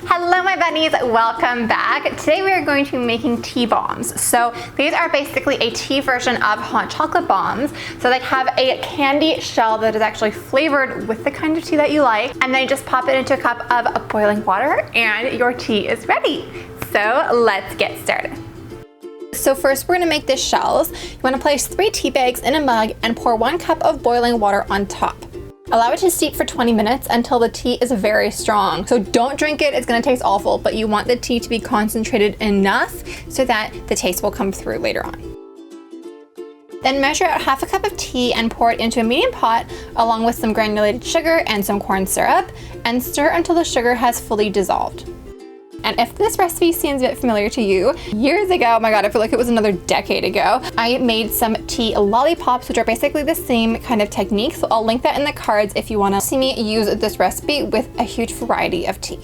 Hello my bunnies, welcome back. Today we are going to be making tea bombs. So these are basically a tea version of hot chocolate bombs. So they have a candy shell that is actually flavored with the kind of tea that you like, and then you just pop it into a cup of boiling water and your tea is ready. So let's get started. So first we're going to make the shells. You want to place 3 tea bags in a mug and pour 1 cup of boiling water on top. Allow it to steep for 20 minutes until the tea is very strong. So don't drink it, it's gonna taste awful, but you want the tea to be concentrated enough so that the taste will come through later on. Then measure out half a cup of tea and pour it into a medium pot along with some granulated sugar and some corn syrup, and stir until the sugar has fully dissolved. And if this recipe seems a bit familiar to you, years ago, oh my god, I feel like it was another decade ago, I made some tea lollipops, which are basically the same kind of technique. So I'll link that in the cards if you want to see me use this recipe with a huge variety of tea.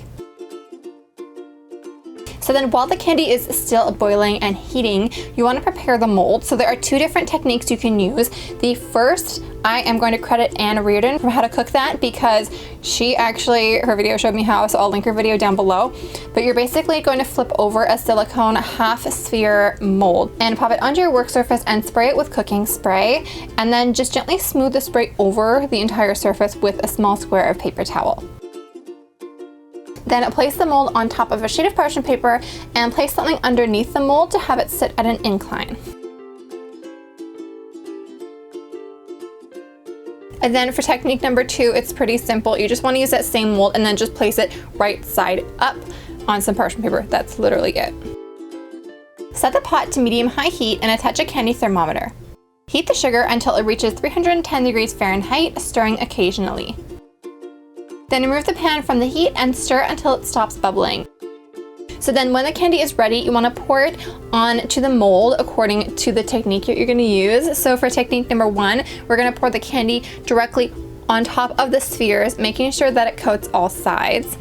So then while the candy is still boiling and heating, you want to prepare the mold. So there are 2 different techniques you can use. The first, I am going to credit Anne Reardon for how to cook that because her video showed me how, so I'll link her video down below. But you're basically going to flip over a silicone half sphere mold and pop it onto your work surface and spray it with cooking spray, and then just gently smooth the spray over the entire surface with a small square of paper towel. Then place the mold on top of a sheet of parchment paper and place something underneath the mold to have it sit at an incline. And then for technique number 2, it's pretty simple. You just want to use that same mold and then just place it right side up on some parchment paper. That's literally it. Set the pot to medium-high heat and attach a candy thermometer. Heat the sugar until it reaches 310 degrees Fahrenheit, stirring occasionally. Then remove the pan from the heat and stir until it stops bubbling. So then when the candy is ready, you want to pour it onto the mold according to the technique you're going to use. So for technique number 1, we're going to pour the candy directly on top of the spheres, making sure that it coats all sides.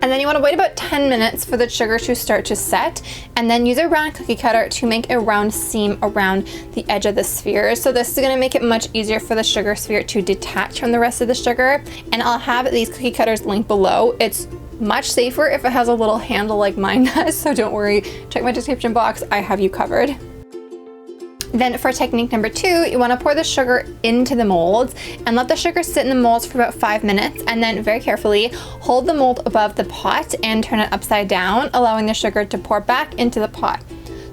And then you want to wait about 10 minutes for the sugar to start to set, and then use a round cookie cutter to make a round seam around the edge of the sphere. So this is going to make it much easier for the sugar sphere to detach from the rest of the sugar. And I'll have these cookie cutters linked below. It's much safer if it has a little handle like mine does, so don't worry, check my description box, I have you covered. Then for technique number 2, you want to pour the sugar into the molds and let the sugar sit in the molds for about 5 minutes, and then very carefully hold the mold above the pot and turn it upside down, allowing the sugar to pour back into the pot.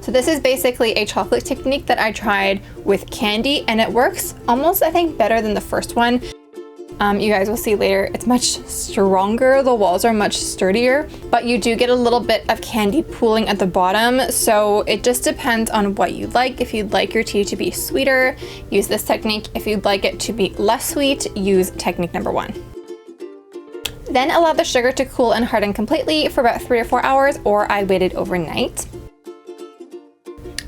So this is basically a chocolate technique that I tried with candy, and it works almost, I think, better than the first one. You guys will see later, it's much stronger, the walls are much sturdier, but you do get a little bit of candy pooling at the bottom, so it just depends on what you like. If you'd like your tea to be sweeter, use this technique. If you'd like it to be less sweet, use technique number 1. Then allow the sugar to cool and harden completely for about 3 or 4 hours, or I waited overnight.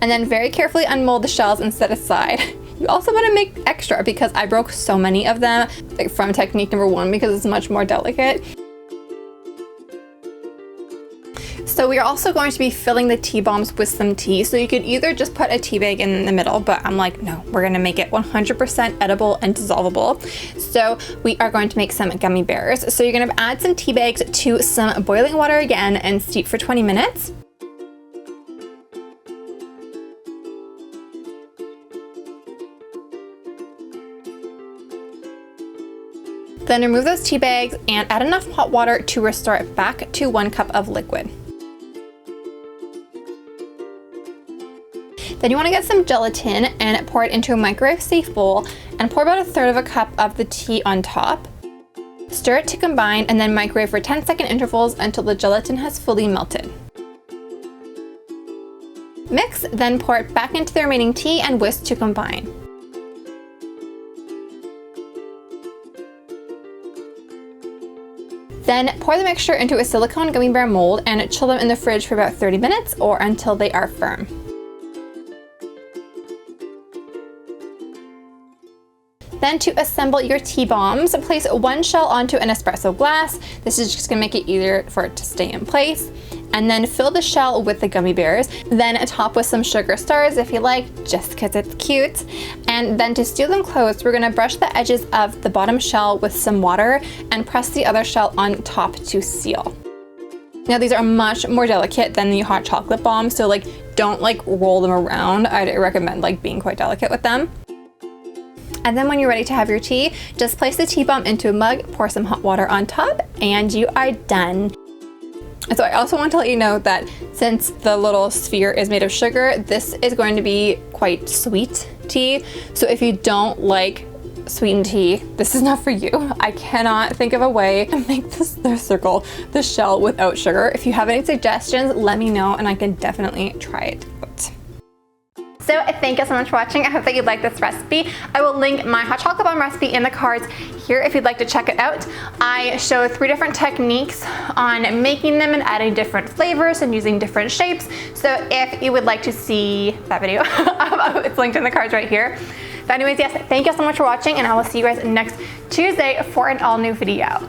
And then very carefully unmold the shells and set aside. You also want to make extra because I broke so many of them from technique number 1 because it's much more delicate. So we are also going to be filling the tea bombs with some tea. So you could either just put a tea bag in the middle, but I'm like, no, we're going to make it 100% edible and dissolvable. So we are going to make some gummy bears. So you're going to add some tea bags to some boiling water again and steep for 20 minutes. Then remove those tea bags and add enough hot water to restore it back to 1 cup of liquid. Then you want to get some gelatin and pour it into a microwave-safe bowl and pour about 1/3 of a cup of the tea on top. Stir it to combine and then microwave for 10-second intervals until the gelatin has fully melted. Mix, then pour it back into the remaining tea and whisk to combine. Then pour the mixture into a silicone gummy bear mold and chill them in the fridge for about 30 minutes or until they are firm. Then to assemble your tea bombs, place 1 shell onto an espresso glass. This is just gonna make it easier for it to stay in place. And then fill the shell with the gummy bears. Then top with some sugar stars if you like, just because it's cute. And then to seal them closed, we're gonna brush the edges of the bottom shell with some water and press the other shell on top to seal. Now these are much more delicate than the hot chocolate bombs, so like don't like roll them around. I'd recommend like being quite delicate with them. And then when you're ready to have your tea, just place the tea bomb into a mug, pour some hot water on top, and you are done. And so I also want to let you know that since the little sphere is made of sugar, this is going to be quite sweet tea. So if you don't like sweetened tea, this is not for you. I cannot think of a way to make the circle, the shell, without sugar. If you have any suggestions, let me know and I can definitely try it out. So thank you so much for watching. I hope that you like this recipe. I will link my hot chocolate bomb recipe in the cards here if you'd like to check it out. I show 3 different techniques on making them and adding different flavors and using different shapes. So if you would like to see that video, it's linked in the cards right here. But anyways, yes, thank you so much for watching, and I will see you guys next Tuesday for an all new video.